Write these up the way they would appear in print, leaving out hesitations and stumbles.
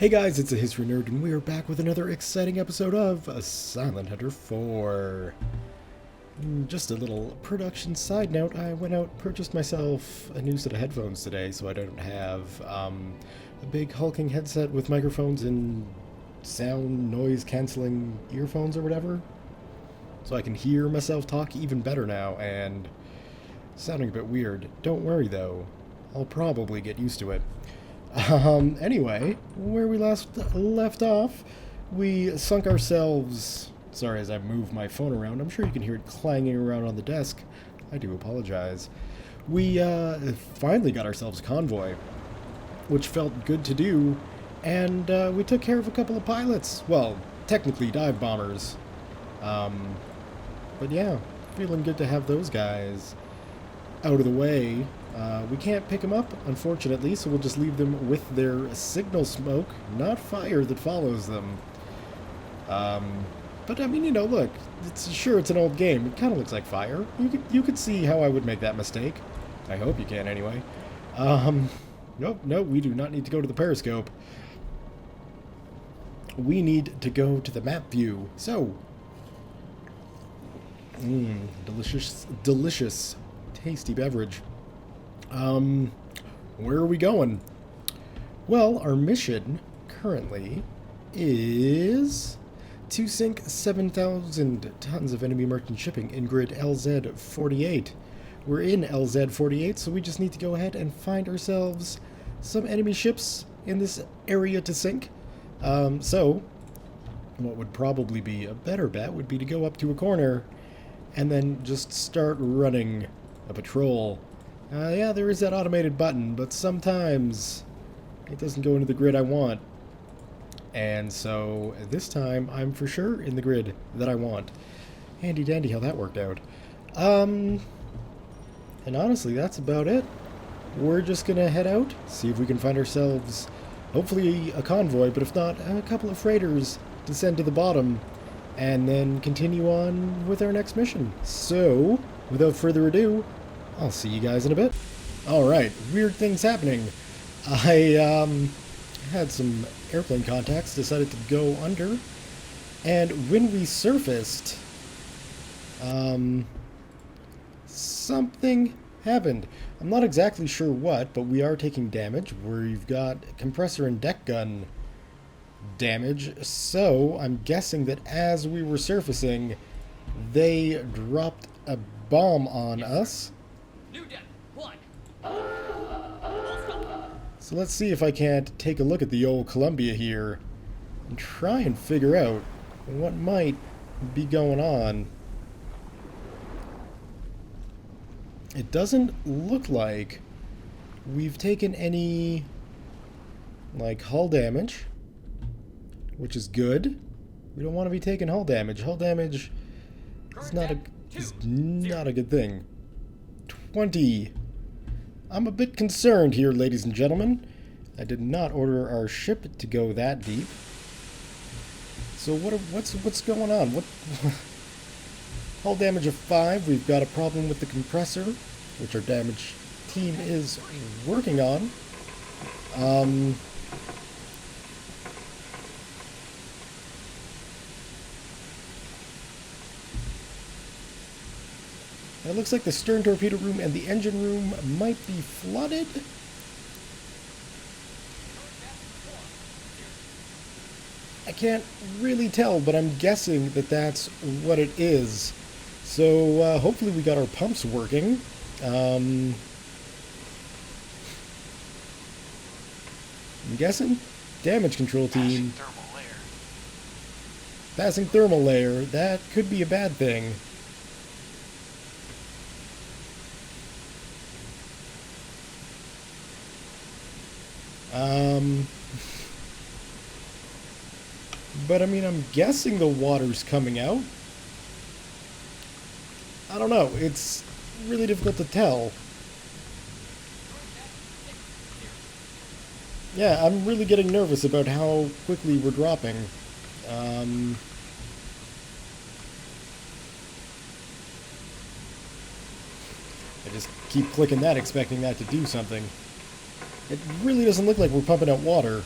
Hey guys, it's a History Nerd, and we are back with another exciting episode of Silent Hunter 4. Just a little production side note, I went out and purchased myself a new set of headphones today, so I don't have a big hulking headset with microphones and sound noise cancelling earphones or whatever. So I can hear myself talk even better now, and sounding a bit weird. Don't worry though, I'll probably get used to it. Anyway, where we left off, we sunk ourselves... Sorry, as I move my phone around, I'm sure you can hear it clanging around on the desk. I do apologize. We, finally got ourselves a convoy, which felt good to do, and, we took care of a couple of pilots. Well, technically dive bombers. But yeah, feeling good to have those guys out of the way. We can't pick them up, unfortunately, so we'll just leave them with their signal smoke, not fire, that follows them. But I mean, you know, look, it's an old game. It kind of looks like fire. You could see how I would make that mistake. I hope you can, anyway. Nope, we do not need to go to the periscope. We need to go to the map view. So, delicious, tasty beverage. Where are we going? Well, our mission currently is to sink 7,000 tons of enemy merchant shipping in grid LZ-48. We're in LZ-48, so we just need to go ahead and find ourselves some enemy ships in this area to sink. So, what would probably be a better bet would be to go up to a corner and then just start running a patrol. Yeah, there is that automated button, but sometimes it doesn't go into the grid I want. And so, this time, I'm for sure in the grid that I want. Handy dandy how that worked out. And honestly, that's about it. We're just gonna head out, see if we can find ourselves, hopefully a convoy, but if not, a couple of freighters to send to the bottom, and then continue on with our next mission. So, without further ado, I'll see you guys in a bit. Alright, weird things happening. I had some airplane contacts, decided to go under, and when we surfaced, something happened. I'm not exactly sure what, but we are taking damage. We've got compressor and deck gun damage, so I'm guessing that as we were surfacing, they dropped a bomb on us. So let's see if I can't take a look at the old Columbia here and try and figure out what might be going on. It doesn't look like we've taken any, like, hull damage, which is good. We don't want to be taking hull damage. Hull damage is not a good thing. 20. I'm a bit concerned here, ladies and gentlemen. I did not order our ship to go that deep. So what's going on? What hull damage of 5. We've got a problem with the compressor, which our damage team is working on. It looks like the stern torpedo room and the engine room might be flooded. I can't really tell, but I'm guessing that that's what it is. So hopefully we got our pumps working. I'm guessing damage control team. Passing thermal layer. That could be a bad thing. But I mean, I'm guessing the water's coming out. I don't know, it's really difficult to tell. Yeah, I'm really getting nervous about how quickly we're dropping. I just keep clicking that, expecting that to do something. It really doesn't look like we're pumping out water.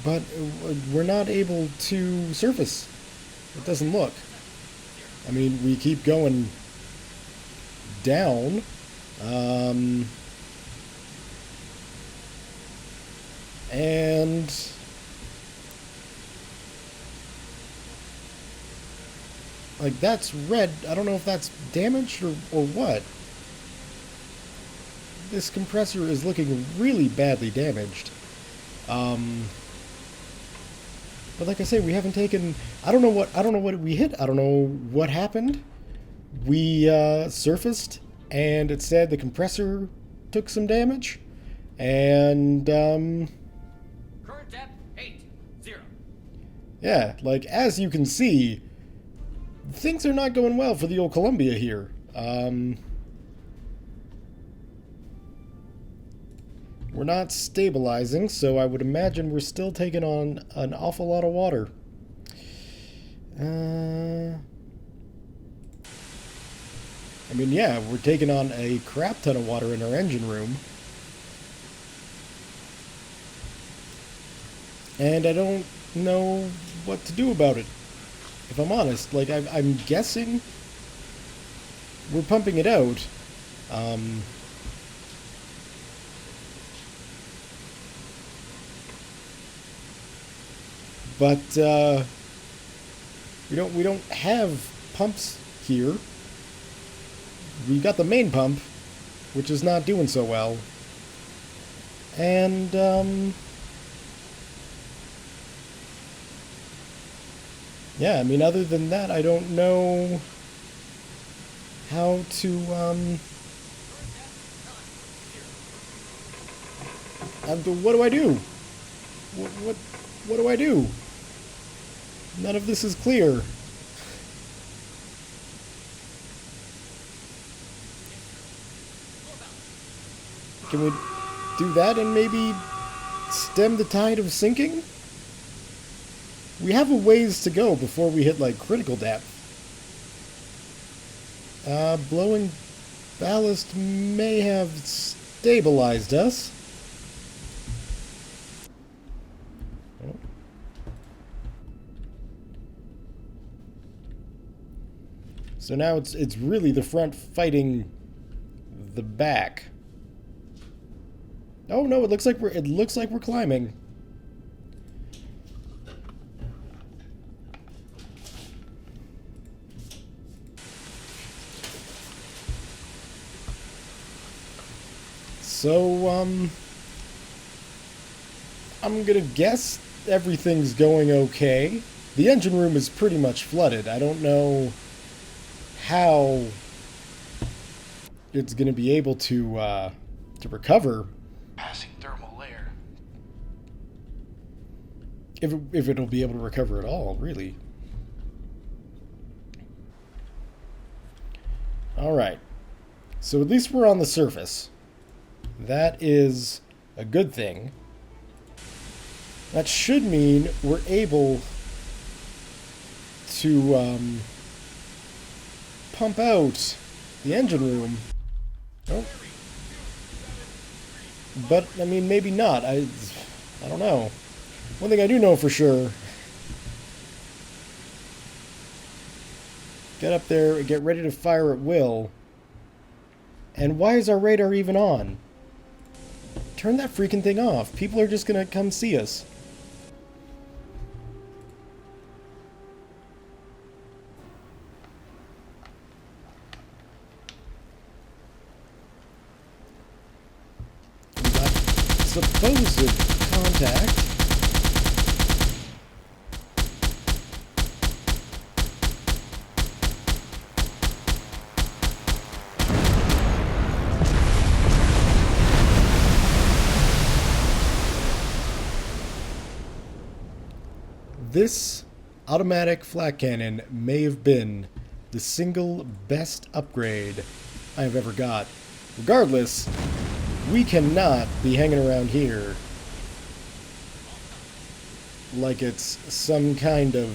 but we're not able to surface. It doesn't look. I mean, we keep going down. And like that's red. I don't know if that's damaged or what. This compressor is looking really badly damaged. But like I say, we haven't taken. I don't know what we hit. I don't know what happened. We surfaced, and it said the compressor took some damage, and Current depth 80. Yeah, like as you can see, things are not going well for the old Columbia here. We're not stabilizing, so I would imagine we're still taking on an awful lot of water. I mean, yeah, we're taking on a crap ton of water in our engine room. And I don't know what to do about it, if I'm honest. Like, I'm guessing we're pumping it out. But we don't have pumps here. We got the main pump, which is not doing so well. And yeah, I mean, other than that, I don't know how to what do I do? What do I do? None of this is clear. Can we do that and maybe stem the tide of sinking? We have a ways to go before we hit, like, critical depth. Blowing ballast may have stabilized us. Oh. So now it's really the front fighting the back. Oh no, it looks like we're climbing. So I'm gonna guess everything's going okay. The engine room is pretty much flooded. I don't know how it's gonna be able to recover. Passing thermal layer. If it'll be able to recover at all, really. Alright. So at least we're on the surface. That is a good thing. That should mean we're able to pump out the engine room. Oh. But, I mean, maybe not. I don't know. One thing I do know for sure. Get up there and get ready to fire at will. And why is our radar even on? Turn that freaking thing off. People are just gonna come see us. Supposed contact. This automatic flak cannon may have been the single best upgrade I have ever got. Regardless, we cannot be hanging around here like it's some kind of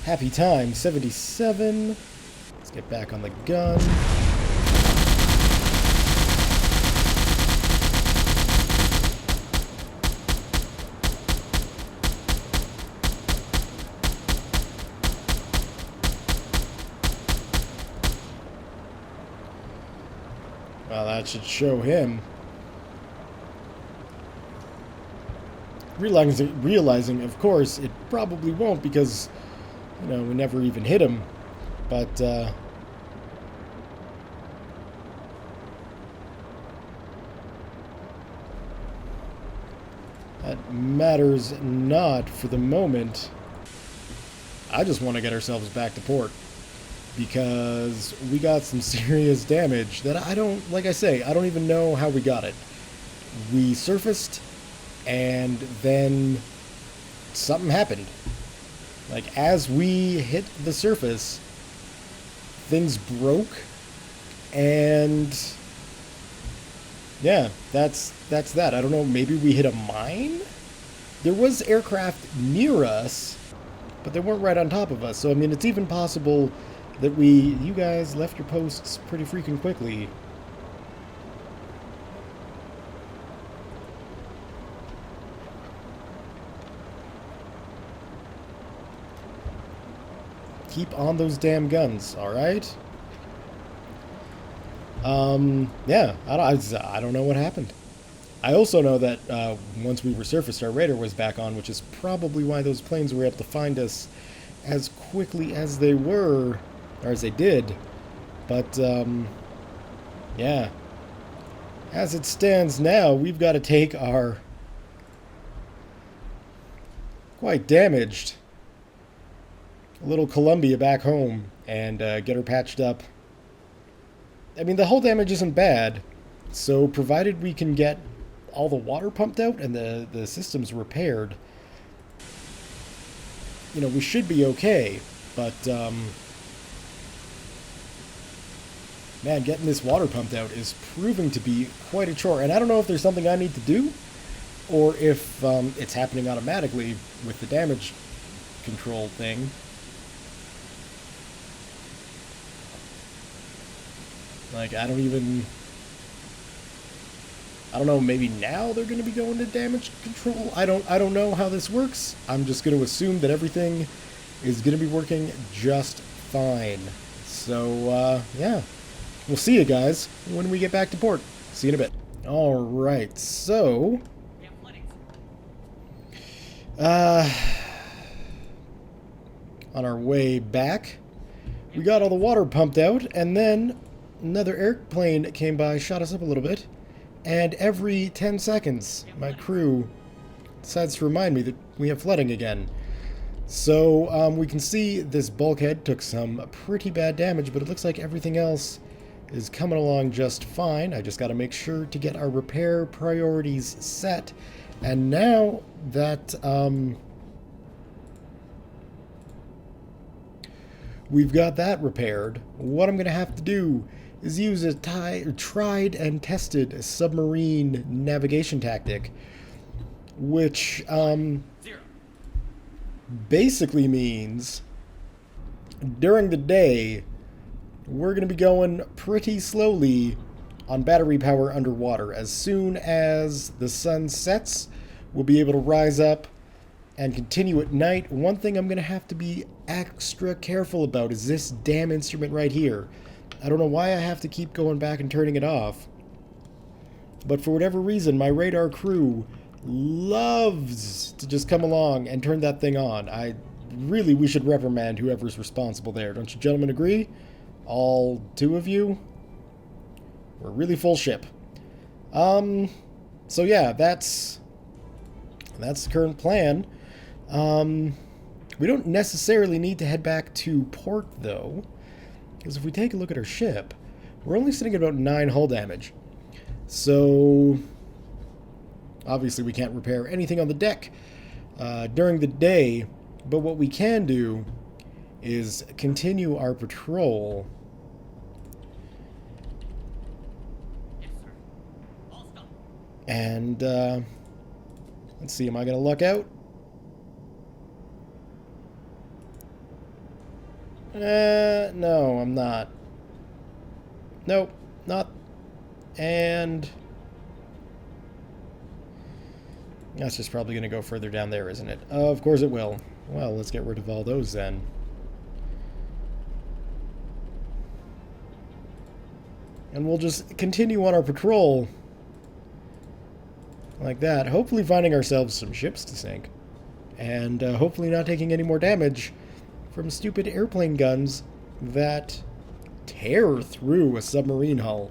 happy time. 77. Let's get back on the gun. Well, that should show him. Realizing, of course, it probably won't because, you know, we never even hit him. But, that matters not for the moment. I just want to get ourselves back to port because we got some serious damage that I don't, like I say, I don't even know how we got it. We surfaced and then something happened. Like, as we hit the surface, things broke, and yeah, that's that. I don't know, maybe we hit a mine? There was aircraft near us, but they weren't right on top of us, so I mean, it's even possible that you guys left your posts pretty freaking quickly. Keep on those damn guns, alright? Yeah, I don't know what happened. I also know that once we resurfaced, our radar was back on, which is probably why those planes were able to find us as quickly as they were, or as they did. But, yeah. As it stands now, we've got to take our quite damaged little Columbia back home and get her patched up. I mean, the hull damage isn't bad, so provided we can get all the water pumped out and the systems repaired, you know, we should be okay. But, man, getting this water pumped out is proving to be quite a chore. And I don't know if there's something I need to do, or if it's happening automatically with the damage control thing. Like, I don't know, maybe now they're going to be going to damage control? I don't know how this works. I'm just going to assume that everything is going to be working just fine. So, yeah. We'll see you guys when we get back to port. See you in a bit. Alright, so... on our way back, we got all the water pumped out, and then another airplane came by, shot us up a little bit, and every 10 seconds, my crew decides to remind me that we have flooding again. So, we can see this bulkhead took some pretty bad damage, but it looks like everything else is coming along just fine. I just got to make sure to get our repair priorities set. And now that we've got that repaired, what I'm going to have to do is use a tried and tested submarine navigation tactic, which basically means during the day we're going to be going pretty slowly on battery power underwater. As soon as the sun sets, we'll be able to rise up and continue at night. One thing I'm going to have to be extra careful about is this damn instrument right here. I don't know why I have to keep going back and turning it off, but for whatever reason, my radar crew loves to just come along and turn that thing on. We should reprimand whoever's responsible there. Don't you gentlemen agree? All two of you? We're really full ship. So yeah, that's the current plan. We don't necessarily need to head back to port, though, because if we take a look at our ship, we're only sitting at about 9 hull damage. So, obviously we can't repair anything on the deck during the day, but what we can do is continue our patrol. Yes, sir. All stop. And, let's see, am I going to luck out? No, I'm not. Nope, not. And that's just probably going to go further down there, isn't it? Of course it will. Well, let's get rid of all those then. And we'll just continue on our patrol. Like that. Hopefully finding ourselves some ships to sink. And hopefully not taking any more damage from stupid airplane guns that tear through a submarine hull.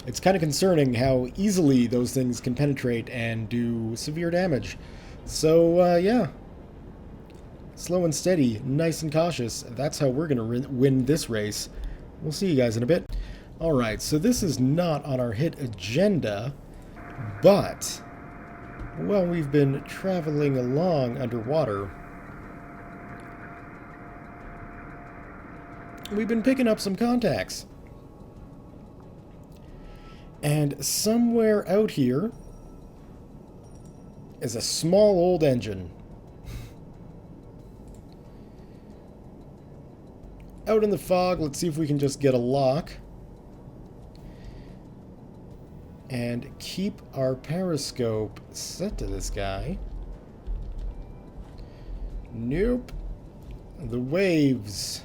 It's kind of concerning how easily those things can penetrate and do severe damage. So, yeah. Slow and steady, nice and cautious. That's how we're going to win this race. We'll see you guys in a bit. Alright, so this is not on our hit agenda, but, well, we've been traveling along underwater. We've been picking up some contacts. And somewhere out here is a small old engine. Out in the fog, let's see if we can just get a lock. And keep our periscope set to this guy. Nope. The waves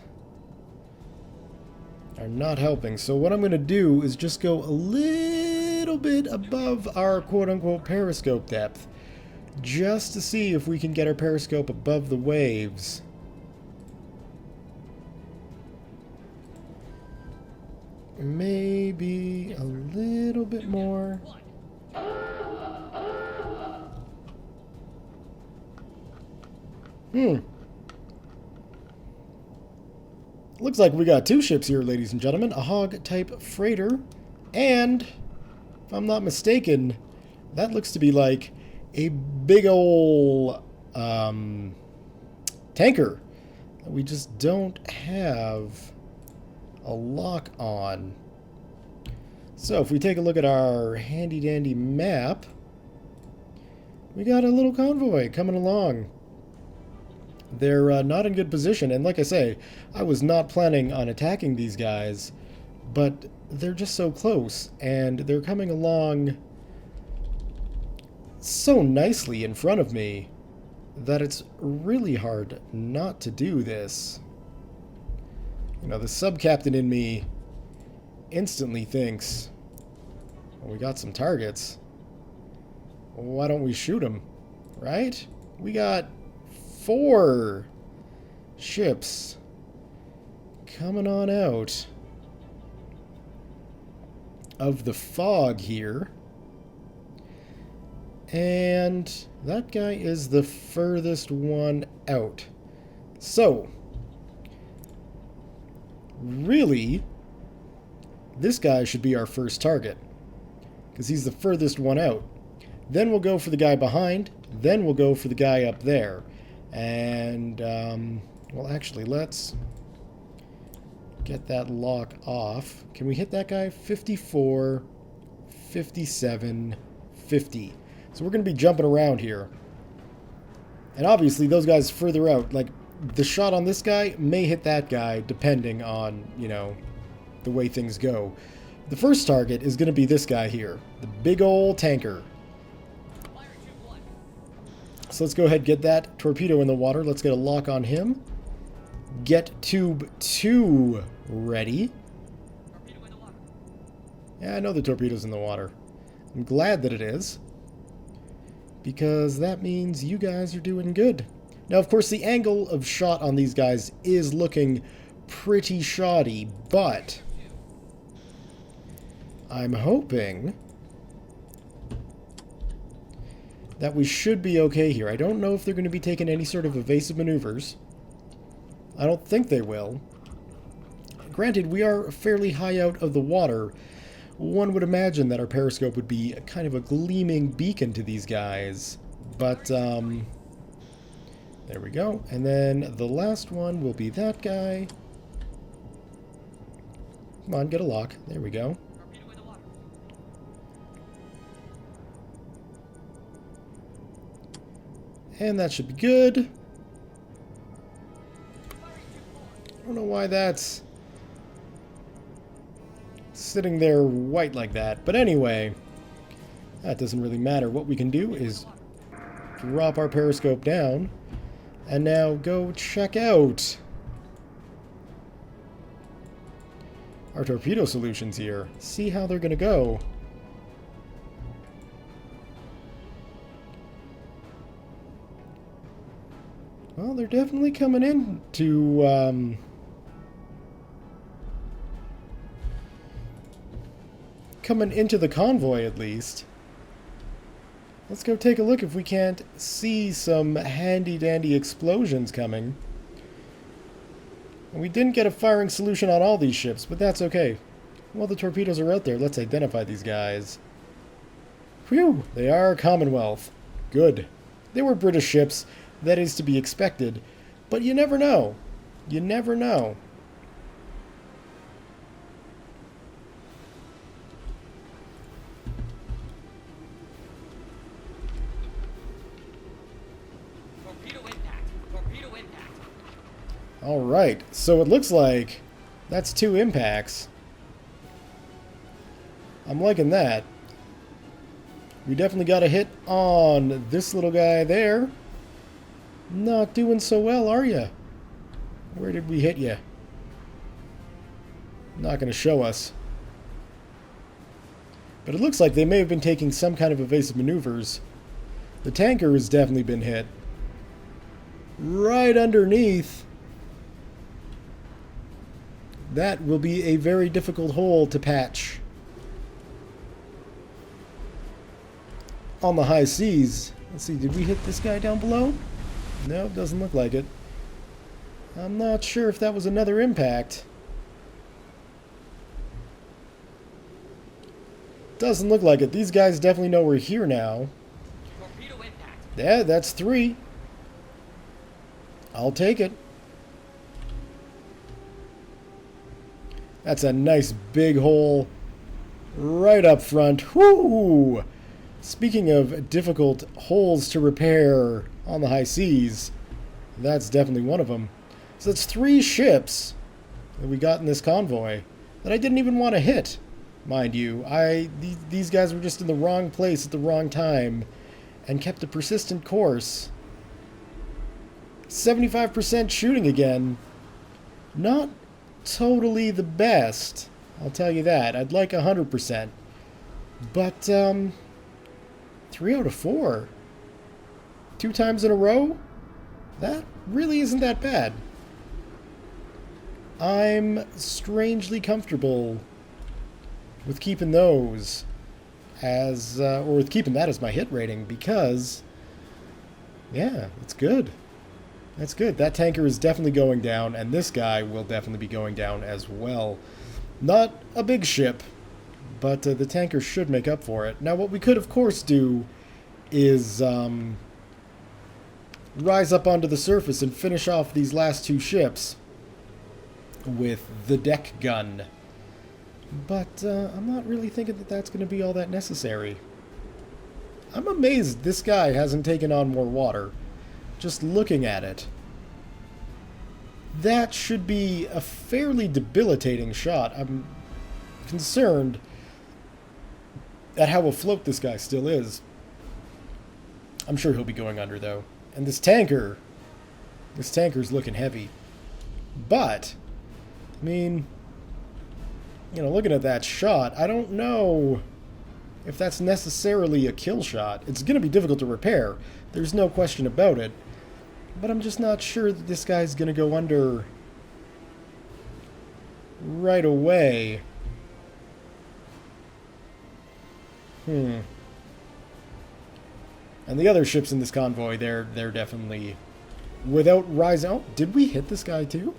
are not helping. So what I'm going to do is just go a little bit above our quote-unquote periscope depth. Just to see if we can get our periscope above the waves. Maybe a little bit more. Looks like we got two ships here, ladies and gentlemen. A hog-type freighter, and, if I'm not mistaken, that looks to be like a big ol' tanker that we just don't have a lock on. So if we take a look at our handy-dandy map, we got a little convoy coming along. They're not in good position, and like I say, I was not planning on attacking these guys, but they're just so close, and they're coming along so nicely in front of me that it's really hard not to do this. You know, the sub-captain in me instantly thinks, well, we got some targets. Why don't we shoot them? Right? We got 4 ships coming on out of the fog here. And that guy is the furthest one out. So, really, this guy should be our first target, because he's the furthest one out. Then we'll go for the guy behind, then we'll go for the guy up there. And, well, actually, let's get that lock off. Can we hit that guy? 54, 57, 50. So we're going to be jumping around here. And obviously, those guys further out, like, the shot on this guy may hit that guy, depending on, you know, the way things go. The first target is going to be this guy here, the big old tanker. So let's go ahead and get that torpedo in the water. Let's get a lock on him. Get tube 2 ready. Yeah, I know the torpedo's in the water. I'm glad that it is, because that means you guys are doing good. Now, of course, the angle of shot on these guys is looking pretty shoddy, but I'm hoping that we should be okay here. I don't know if they're going to be taking any sort of evasive maneuvers. I don't think they will. Granted, we are fairly high out of the water. One would imagine that our periscope would be kind of a gleaming beacon to these guys. But, there we go. And then the last one will be that guy. Come on, get a lock. There we go. And that should be good. I don't know why that's sitting there white like that. But anyway, that doesn't really matter. What we can do is drop our periscope down and now go check out our torpedo solutions here. See how they're going to go. Well, they're definitely coming in to, coming into the convoy, at least. Let's go take a look if we can't see some handy-dandy explosions coming. And we didn't get a firing solution on all these ships, but that's okay. While the torpedoes are out there, let's identify these guys. Phew! They are Commonwealth. Good. They were British ships. That is to be expected. But you never know. You never know. Torpedo impact. Torpedo impact. Alright, so it looks like that's 2 impacts. I'm liking that. We definitely got a hit on this little guy there. Not doing so well, are you? Where did we hit you? Not going to show us. But it looks like they may have been taking some kind of evasive maneuvers. The tanker has definitely been hit. Right underneath. That will be a very difficult hole to patch. On the high seas. Let's see, did we hit this guy down below? No, doesn't look like it. I'm not sure if that was another impact. Doesn't look like it. These guys definitely know we're here now. Torpedo impact. Yeah, that's 3. I'll take it. That's a nice big hole right up front. Whoo! Speaking of difficult holes to repair on the high seas, that's definitely one of them. So that's 3 ships that we got in this convoy that I didn't even want to hit, mind you. These guys were just in the wrong place at the wrong time and kept a persistent course. 75% shooting again. Not totally the best, I'll tell you that. I'd like 100%. But, 3 out of 4. 2 times in a row? That really isn't that bad. I'm strangely comfortable with keeping those as, or with keeping that as my hit rating because, yeah, it's good. That's good. That tanker is definitely going down, and this guy will definitely be going down as well. Not a big ship, but the tanker should make up for it. Now, what we could, of course, do is rise up onto the surface and finish off these last 2 ships with the deck gun. But I'm not really thinking that that's going to be all that necessary. I'm amazed this guy hasn't taken on more water. Just looking at it. That should be a fairly debilitating shot. I'm concerned at how afloat this guy still is. I'm sure he'll be going under, though. And this tanker's looking heavy. But, I mean, you know, looking at that shot, I don't know if that's necessarily a kill shot. It's going to be difficult to repair. There's no question about it. But I'm just not sure that this guy's going to go under right away. And the other ships in this convoy, they're definitely without rising. Oh, did we hit this guy too?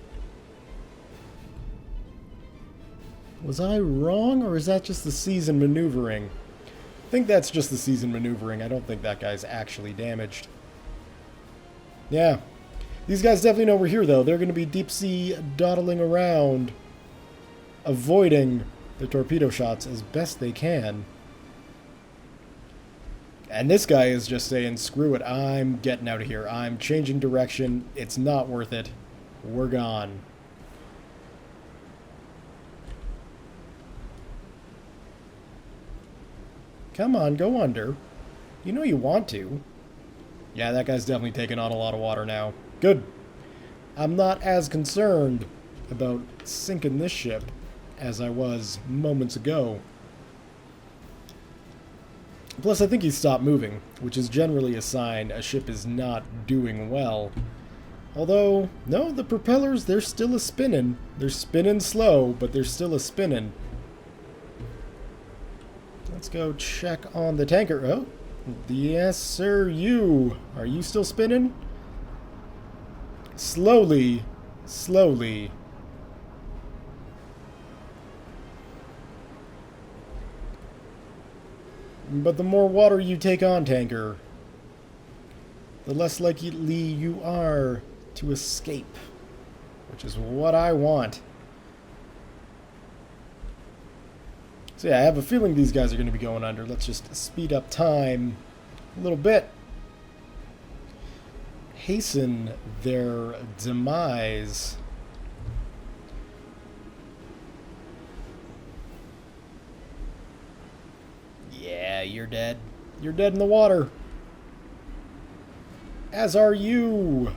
Was I wrong, or is that just the season maneuvering? I think that's just the season maneuvering. I don't think that guy's actually damaged. Yeah. These guys definitely know we're here, though. They're going to be deep sea dawdling around, avoiding the torpedo shots as best they can. And this guy is just saying, screw it, I'm getting out of here. I'm changing direction. It's not worth it. We're gone. Come on, go under. You know you want to. Yeah, that guy's definitely taking on a lot of water now. Good. I'm not as concerned about sinking this ship. as I was moments ago. Plus, I think he stopped moving, which is generally a sign a ship is not doing well. Although, no, the propellers, they're still a-spinning. They're spinning slow, but they're still a-spinning. Let's go check on the tanker. Oh, yes, sir, you. Are you still spinning? Slowly, slowly. But the more water you take on, tanker, the less likely you are to escape, which is what I want. So yeah, I have a feeling these guys are going to be going under. Let's just speed up time a little bit. Hasten their demise. Yeah, you're dead. You're dead in the water. As are you.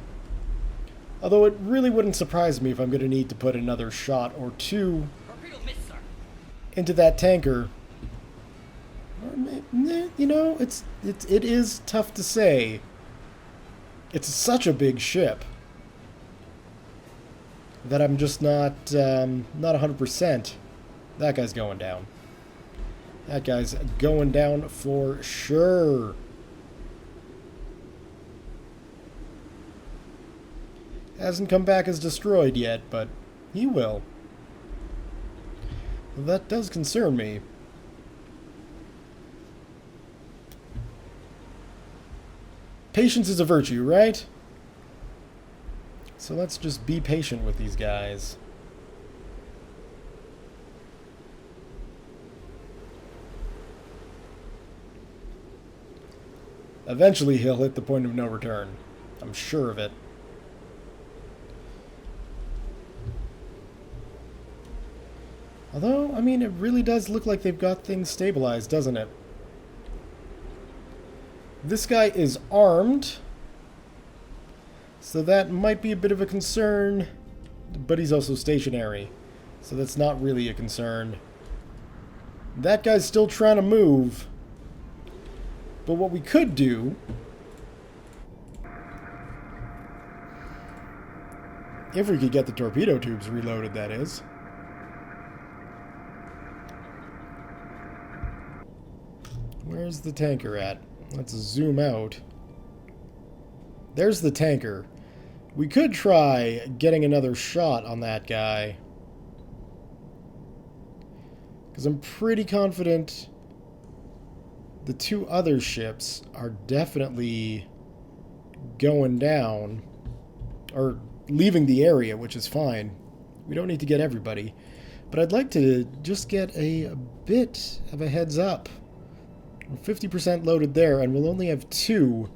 Although it really wouldn't surprise me if I'm going to need to put another shot or two Torpedo missed, sir. into that tanker. Or, you know, it is tough to say. It's such a big ship that I'm just not 100%. That guy's going down. That guy's going down for sure. Hasn't come back as destroyed yet, but he will. That does concern me. Patience is a virtue, right? So let's just be patient with these guys. Eventually he'll hit the point of no return. I'm sure of it. Although, I mean, it really does look like they've got things stabilized, doesn't it? This guy is armed, so that might be a bit of a concern, but he's also stationary, so that's not really a concern. That guy's still trying to move, but what we could do if we could get the torpedo tubes reloaded, that is. Where's the tanker at? Let's zoom out. There's the tanker. We could try getting another shot on that guy, because I'm pretty confident the two other ships are definitely going down, or leaving the area, which is fine. We don't need to get everybody. But I'd like to just get a bit of a heads up. We're 50% loaded there, and we'll only have 2,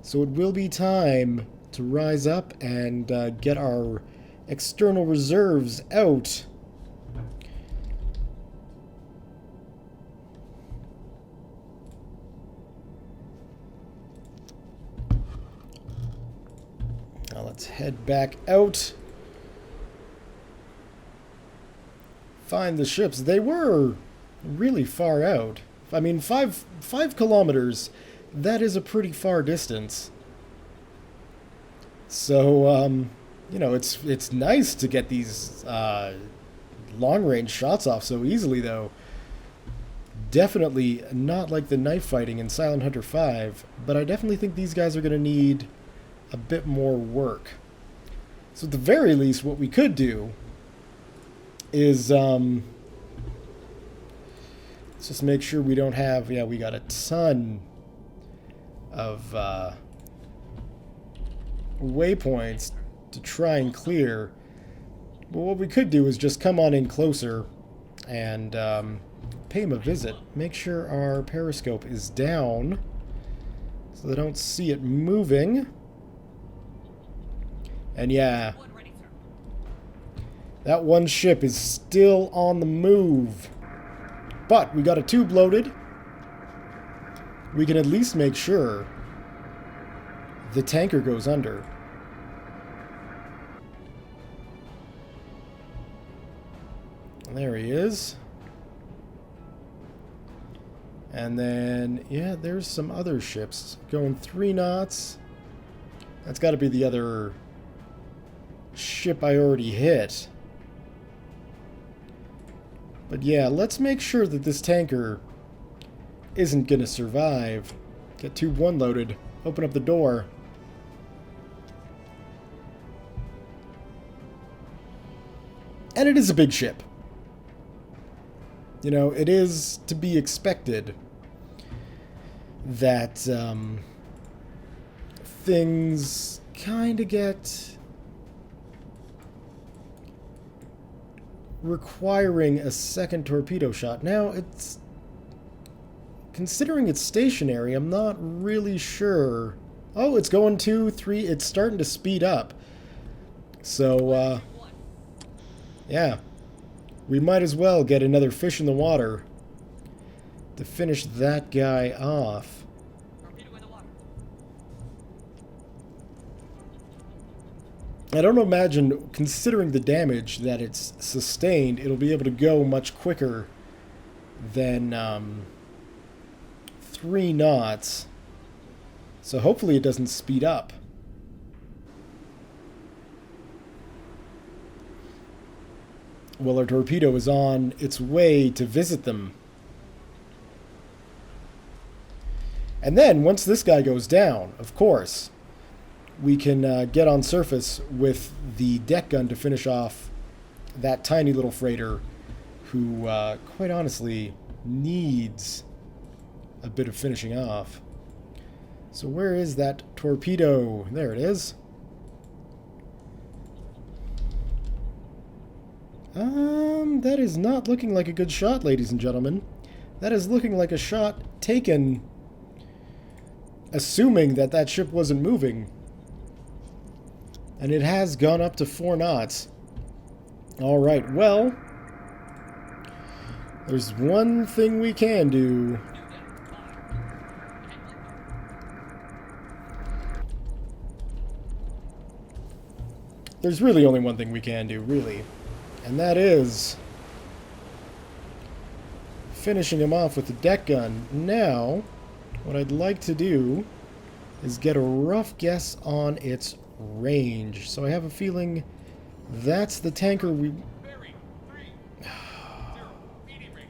so it will be time to rise up and get our external reserves out. Now let's head back out. Find the ships. They were really far out. I mean, 5 kilometers, that is a pretty far distance. So, you know, it's nice to get these long-range shots off so easily, though. Definitely not like the knife fighting in Silent Hunter 5, but I definitely think these guys are going to need a bit more work. So at the very least, what we could do is let's just make sure we don't have, yeah, we got a ton of waypoints to try and clear. But what we could do is just come on in closer and pay him a visit. Make sure our periscope is down so they don't see it moving. And yeah, that one ship is still on the move. But we got a tube loaded. We can at least make sure the tanker goes under. There he is. And then, yeah, there's some other ships going 3 knots. That's got to be the other ship I already hit. But yeah, let's make sure that this tanker isn't going to survive. Get tube 1 loaded. Open up the door. And it is a big ship. You know, it is to be expected that things kind of get requiring a second torpedo shot. Now, it's considering it's stationary, I'm not really sure. Oh, it's going 2, 3. It's starting to speed up. So, yeah. We might as well get another fish in the water to finish that guy off. Torpedo in the water. I don't imagine, considering the damage that it's sustained, it'll be able to go much quicker than 3 knots. So hopefully it doesn't speed up. Well, our torpedo is on its way to visit them. And then, once this guy goes down, of course, we can get on surface with the deck gun to finish off that tiny little freighter who, quite honestly, needs a bit of finishing off. So where is that torpedo? There it is. That is not looking like a good shot, ladies and gentlemen. That is looking like a shot taken assuming that that ship wasn't moving. And it has gone up to 4 knots. Alright, well, there's one thing we can do. There's really only one thing we can do, really. And that is finishing him off with the deck gun. Now, what I'd like to do is get a rough guess on its range. So I have a feeling that's the tanker we... Bearing 3, 0, feeding ring.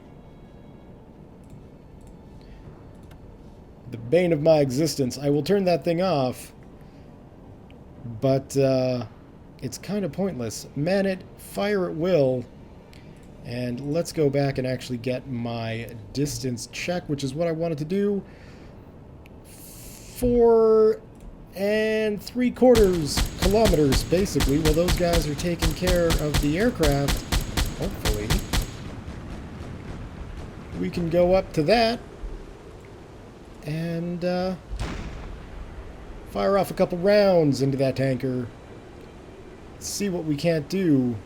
The bane of my existence. I will turn that thing off. But, it's kind of pointless. Man it, fire at will. And let's go back and actually get my distance check, which is what I wanted to do. 4 3/4 kilometers, basically, while those guys are taking care of the aircraft. Hopefully. We can go up to that. And, fire off a couple rounds into that tanker. See what we can't do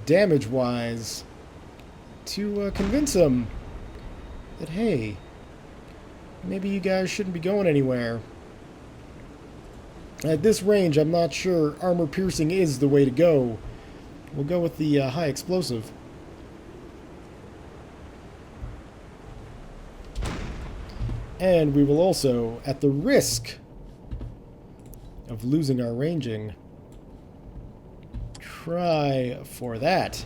damage-wise to convince them that, hey, maybe you guys shouldn't be going anywhere. At this range, I'm not sure armor piercing is the way to go. We'll go with the high explosive. And we will also, at the risk of losing our ranging, try for that.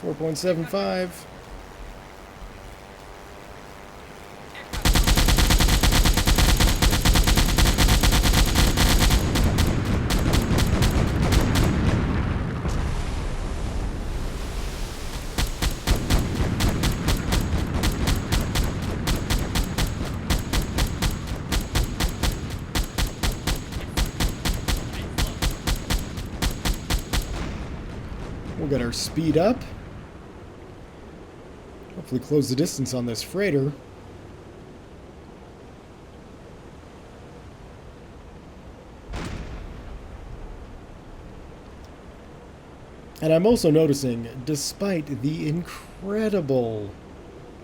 .75. We'll get our speed up. Hopefully close the distance on this freighter. And I'm also noticing, despite the incredible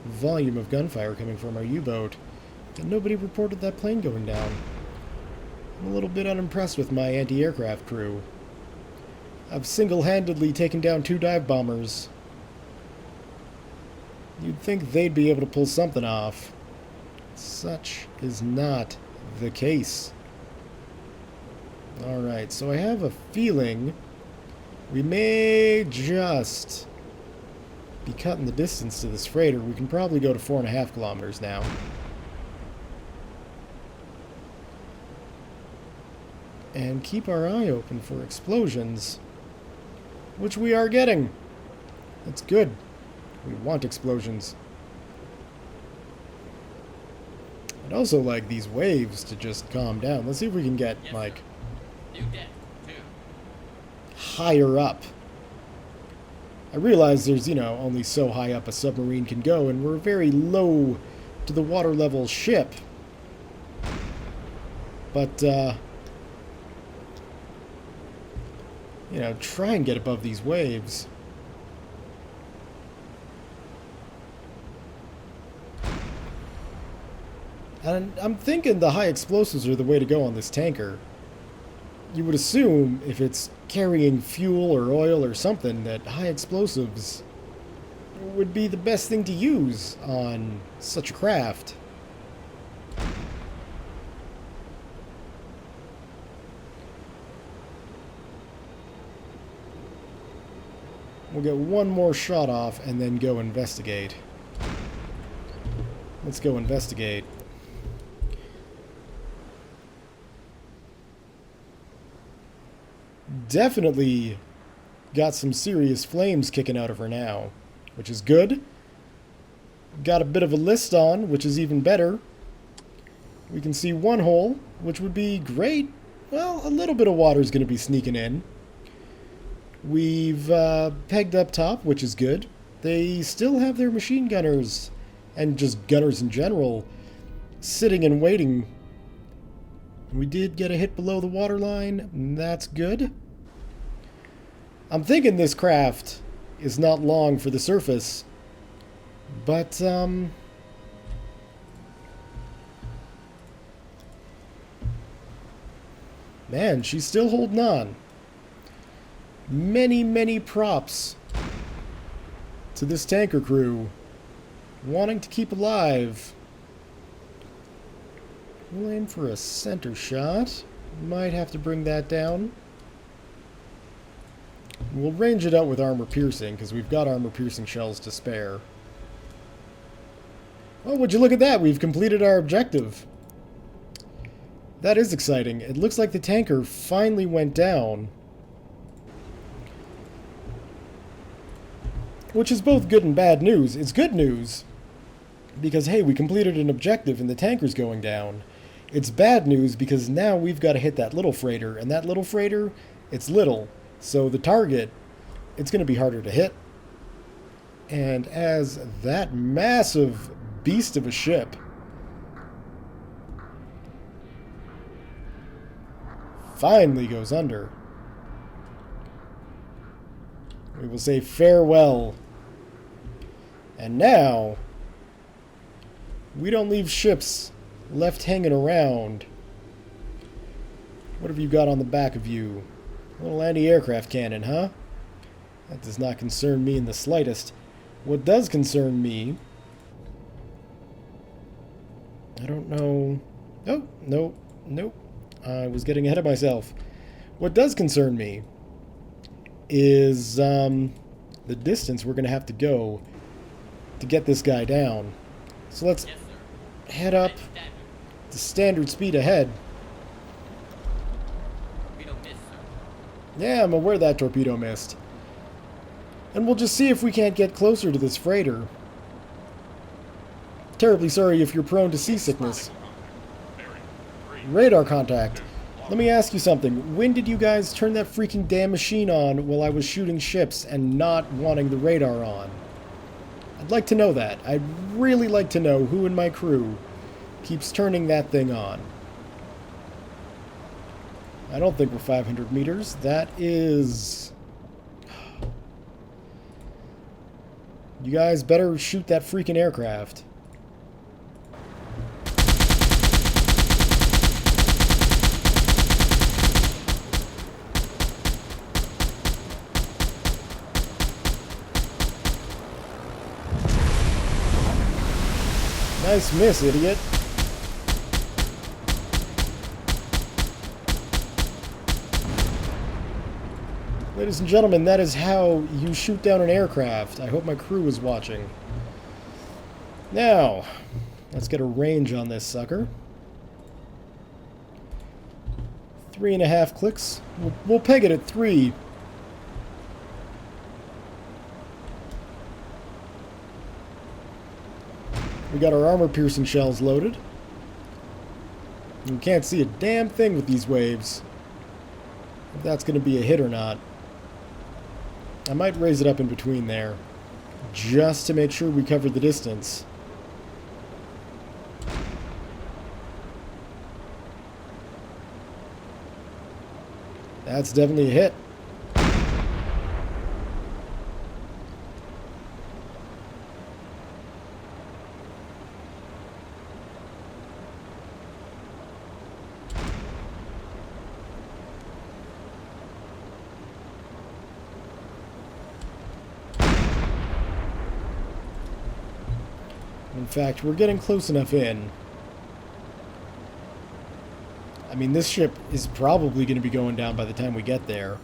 volume of gunfire coming from our U-boat, that nobody reported that plane going down. I'm a little bit unimpressed with my anti-aircraft crew. I've single-handedly taken down 2 dive bombers. You'd think they'd be able to pull something off. Such is not the case. Alright, so I have a feeling we may just be cutting the distance to this freighter. We can probably go to 4.5 kilometers now. And keep our eye open for explosions, which we are getting. That's good. We want explosions. I'd also like these waves to just calm down. Let's see if we can get, Yes, like, sir. New deck, 2. higher up. I realize there's, you know, only so high up a submarine can go, and we're a very low to the water level ship. But, you know, try and get above these waves. And I'm thinking the high explosives are the way to go on this tanker. You would assume if it's carrying fuel or oil or something that high explosives would be the best thing to use on such a craft. We'll get one more shot off and then go investigate. Let's go investigate. Definitely got some serious flames kicking out of her now, which is good. Got a bit of a list on, which is even better. We can see one hole, which would be great. Well, a little bit of water is going to be sneaking in. We've pegged up top, which is good. They still have their machine gunners, and just gunners in general, sitting and waiting. We did get a hit below the waterline. That's good. I'm thinking this craft is not long for the surface, but, man, she's still holding on. Many, many props to this tanker crew wanting to keep alive. We'll aim for a center shot. Might have to bring that down. We'll range it out with armor piercing, because we've got armor piercing shells to spare. Oh, would you look at that? We've completed our objective. That is exciting. It looks like the tanker finally went down. Which is both good and bad news. It's good news because, hey, we completed an objective and the tanker's going down. It's bad news because now we've got to hit that little freighter, and that little freighter, it's little. So the target, it's going to be harder to hit. And as that massive beast of a ship finally goes under, we will say farewell. And now, we don't leave ships left hanging around. What have you got on the back of you? A little anti-aircraft cannon, huh? That does not concern me in the slightest. What does concern me... I don't know... Oh, no, nope. I was getting ahead of myself. What does concern me is the distance we're going to have to go to get this guy down. So let's head up to standard speed ahead. Yeah, I'm aware that torpedo missed. And we'll just see if we can't get closer to this freighter. Terribly sorry if you're prone to seasickness. Radar contact. Let me ask you something. When did you guys turn that freaking damn machine on while I was shooting ships and not wanting the radar on? I'd like to know that. I'd really like to know who in my crew keeps turning that thing on. I don't think we're 500 meters. That is... You guys better shoot that freaking aircraft. Nice miss, idiot. Ladies and gentlemen, that is how you shoot down an aircraft. I hope my crew is watching. Now, let's get a range on this sucker. 3.5 clicks. We'll peg it at 3. We got our armor-piercing shells loaded. You can't see a damn thing with these waves. If that's going to be a hit or not. I might raise it up in between there, just to make sure we cover the distance. That's definitely a hit. In fact, we're getting close enough in. I mean, this ship is probably going to be going down by the time we get there.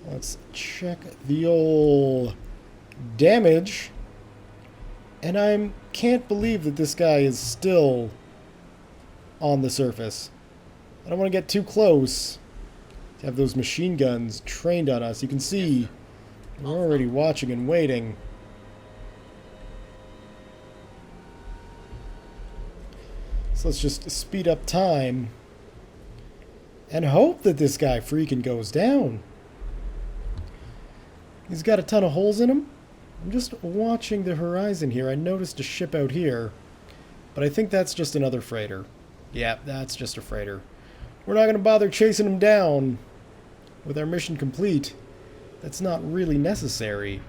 Let's check the old damage. And I can't believe that this guy is still on the surface. I don't want to get too close to have those machine guns trained on us. You can see we're already watching and waiting. So let's just speed up time and hope that this guy freaking goes down. He's got a ton of holes in him. I'm just watching the horizon here. I noticed a ship out here, but I think that's just another freighter. Yeah, that's just a freighter. We're not going to bother chasing him down with our mission complete. That's not really necessary.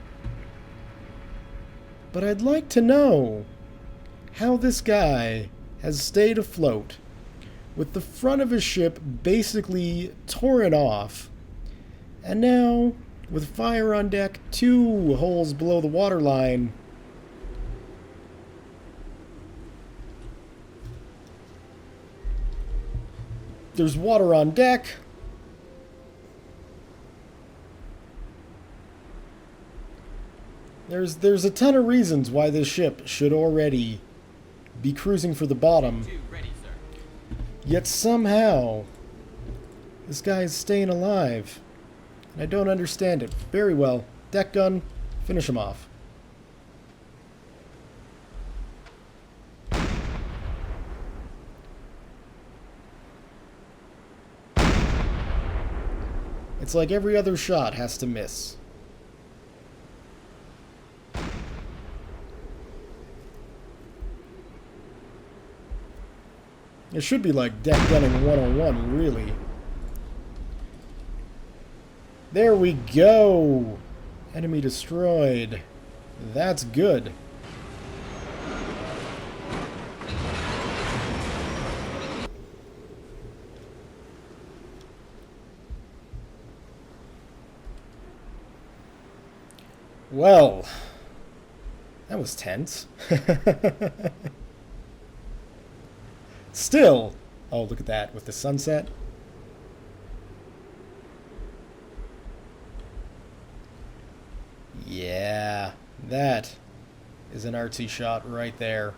But I'd like to know how this guy has stayed afloat with the front of his ship basically torn off, and now with fire on deck, 2 holes below the waterline. There's water on deck. There's a ton of reasons why this ship should already be cruising for the bottom. Yet somehow, this guy is staying alive. And I don't understand it. Very well. Deck gun, finish him off. It's like every other shot has to miss. It should be like deck gunning 101, really. There we go! Enemy destroyed. That's good. Well, that was tense. Still, oh, look at that with the sunset. Yeah, that is an artsy shot right there.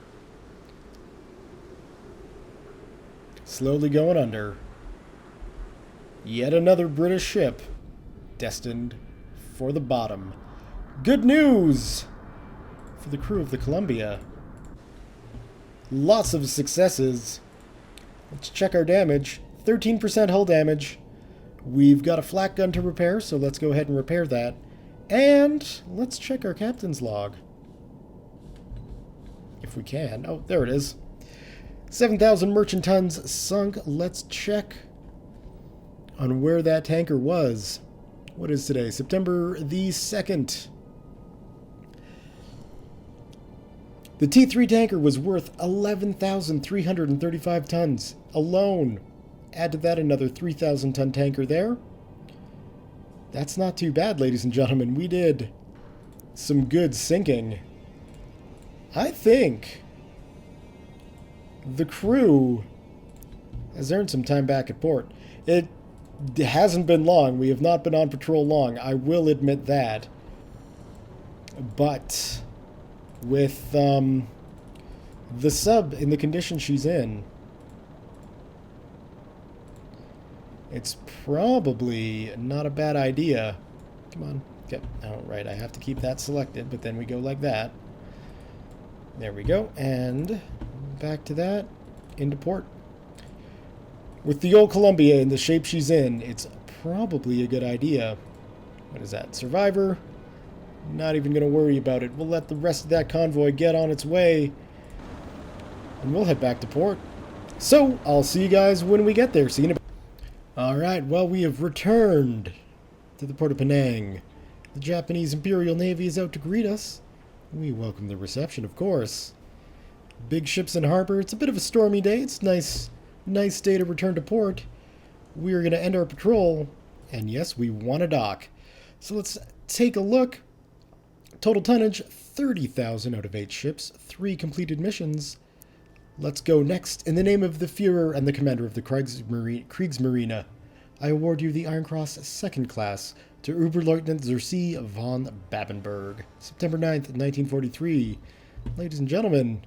Slowly going under. Yet another British ship destined for the bottom. Good news for the crew of the Columbia. Lots of successes. Let's check our damage. 13% hull damage. We've got a flak gun to repair, so let's go ahead and repair that. And let's check our captain's log. If we can. Oh, there it is. 7,000 merchant tons sunk. Let's check on where that tanker was. What is today? September the 2nd. The T3 tanker was worth 11,335 tons alone. Add to that another 3,000 ton tanker there. That's not too bad, ladies and gentlemen. We did some good sinking. I think the crew has earned some time back at port. It hasn't been long. We have not been on patrol long. I will admit that. But with the sub in the condition she's in, it's probably not a bad idea. Come on. Okay. Oh, right. I have to keep that selected, but then we go like that. There we go. And back to that. Into port. With the old Columbia in the shape she's in, it's probably a good idea. What is that? Survivor? Not even going to worry about it. We'll let the rest of that convoy get on its way. And we'll head back to port. So, I'll see you guys when we get there. See you in a bit. Alright, well, we have returned to the port of Penang. The Japanese Imperial Navy is out to greet us. We welcome the reception, of course. Big ships in harbor. It's a bit of a stormy day. It's nice day to return to port. We're going to end our patrol. And yes, we want to dock. So let's take a look. Total tonnage, 30,000 out of 8 ships. 3 completed missions. Let's go next. In the name of the Führer and the commander of the Kriegsmarine, I award you the Iron Cross 2nd Class to Oberleutnant Zersi von Babenberg. September 9th, 1943. Ladies and gentlemen,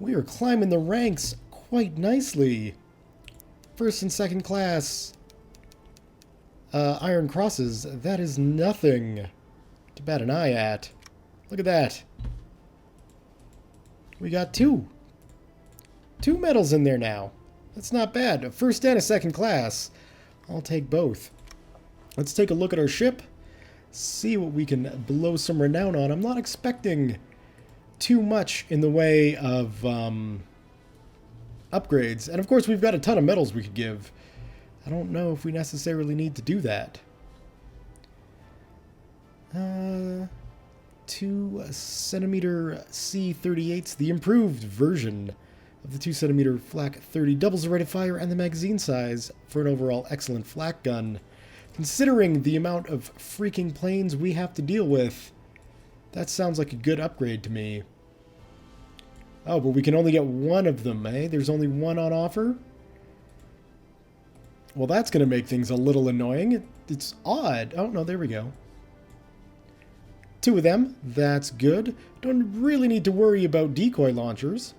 we are climbing the ranks quite nicely. 1st and 2nd class Iron Crosses. That is nothing to bat an eye at. Look at that. We got 2 medals in there now. That's not bad. A 1st and a 2nd class. I'll take both. Let's take a look at our ship. See what we can blow some renown on. I'm not expecting too much in the way of upgrades. And of course, we've got a ton of medals we could give. I don't know if we necessarily need to do that. 2 centimeter C38s, the improved version of the 2 centimeter flak 30, doubles the rate of fire and the magazine size for an overall excellent flak gun. Considering the amount of freaking planes we have to deal with, that sounds like a good upgrade to me. Oh, but we can only get 1 of them, eh? There's only 1 on offer? Well, that's going to make things a little annoying. It's odd. Oh, no, there we go. 2 of them. That's good. Don't really need to worry about decoy launchers.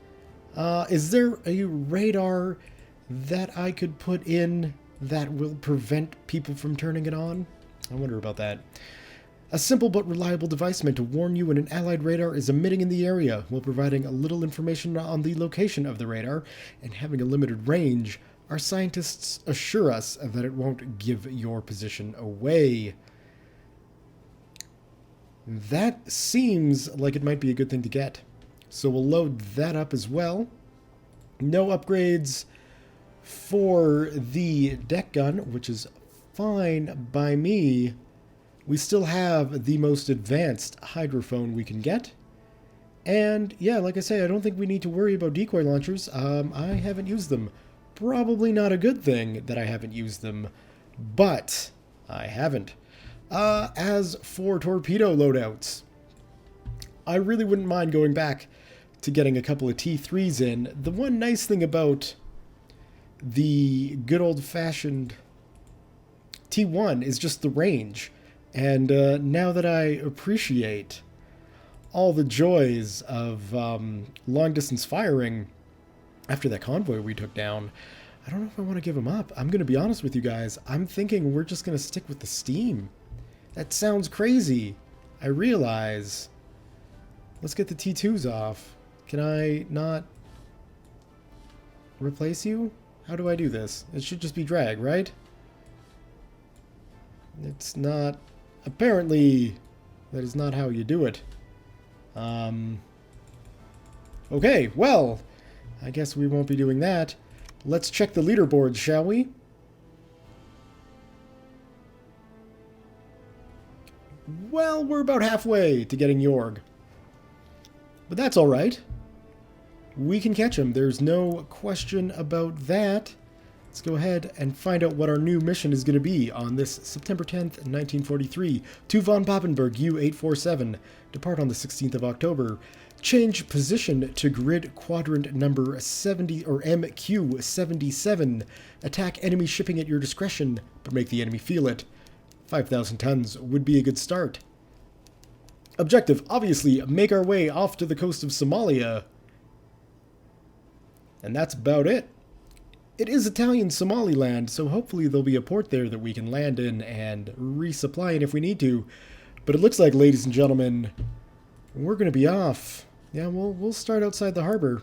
Is there a radar that I could put in that will prevent people from turning it on? I wonder about that. A simple but reliable device meant to warn you when an allied radar is emitting in the area, while providing a little information on the location of the radar, and having a limited range. Our scientists assure us that it won't give your position away. That seems like it might be a good thing to get. So we'll load that up as well. No upgrades for the deck gun, which is fine by me. We still have the most advanced hydrophone we can get. And yeah, like I say, I don't think we need to worry about decoy launchers. I haven't used them. Probably not a good thing that I haven't used them, but I haven't. As for torpedo loadouts, I really wouldn't mind going back to getting a couple of T3s in. The one nice thing about the good old-fashioned T1 is just the range. And now that I appreciate all the joys of long-distance firing after that convoy we took down, I don't know if I want to give them up. I'm going to be honest with you guys. I'm thinking we're just going to stick with the steam. That sounds crazy. I realize. Let's get the T2s off. Can I not replace you? How do I do this? It should just be drag, right? It's not. Apparently, that is not how you do it. Okay, well, I guess we won't be doing that. Let's check the leaderboards, shall we? Well, we're about halfway to getting Jorg. But that's alright. We can catch him. There's no question about that. let's go ahead and find out what our new mission is going to be on this September 10th, 1943. To von Papenburg, U-847. Depart on the 16th of October. Change position to grid quadrant number 70 or MQ-77. Attack enemy shipping at your discretion, but make the enemy feel it. 5,000 tons would be a good start. Objective, obviously, make our way off to the coast of Somalia. And that's about it. It is Italian Somaliland, so hopefully there'll be a port there that we can land in and resupply in if we need to. But it looks like, ladies and gentlemen, we're going to be off. Yeah, we'll start outside the harbor.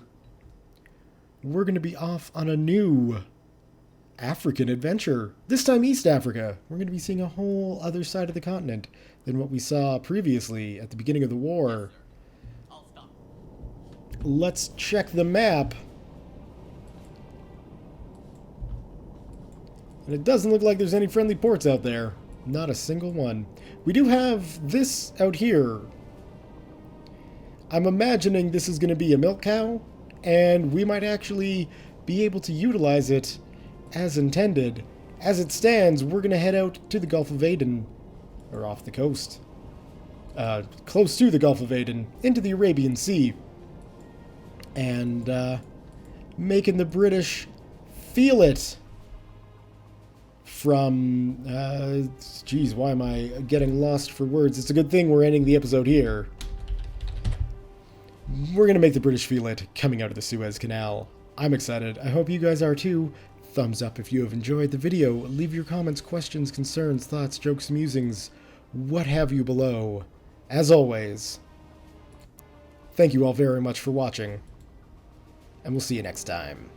We're going to be off on a new African adventure. This time East Africa. We're going to be seeing a whole other side of the continent than what we saw previously at the beginning of the war. I'll stop. Let's check the map. And it doesn't look like there's any friendly ports out there. Not a single one. We do have this out here. I'm imagining this is going to be a milk cow, and we might actually be able to utilize it as intended. As it stands, we're going to head out to the Gulf of Aden, or off the coast. Close to the Gulf of Aden, into the Arabian Sea. And making the British feel it. From, geez, why am I getting lost for words? It's a good thing we're ending the episode here. We're going to make the British feel it coming out of the Suez Canal. I'm excited. I hope you guys are too. Thumbs up if you have enjoyed the video. Leave your comments, questions, concerns, thoughts, jokes, musings, what have you below. As always, thank you all very much for watching, and we'll see you next time.